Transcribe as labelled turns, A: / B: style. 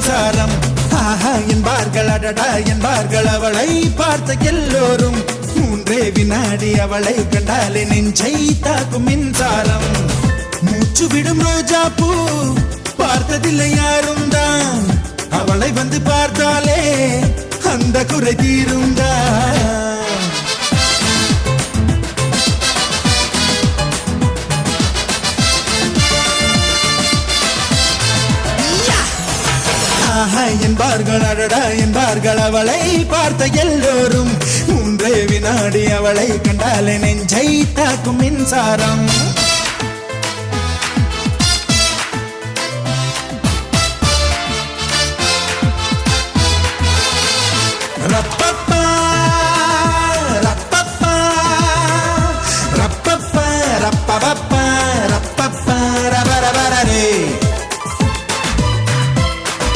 A: மின்சாரம் ஆஹா என்பார்கள் அடடா என்பார்கள் அவளை பார்த்த எல்லோரும் மூன்றே வினாடி அவளை கண்டாலே நெஞ்சை தாக்கும் மின்சாரம் மூச்சு விடும் ரோஜா பூ பார்த்ததில்லை யாரும் தான் அவளை வந்து பார்த்தாலே அந்த குறை தீருந்தான் என்பார்கள் அடடா என்பார்கள் அவளை பார்த்த எல்லோரும் மூன்றே வினாடி அவளை கண்டாலே நெஞ்சை தாக்கும் மின்சாரம்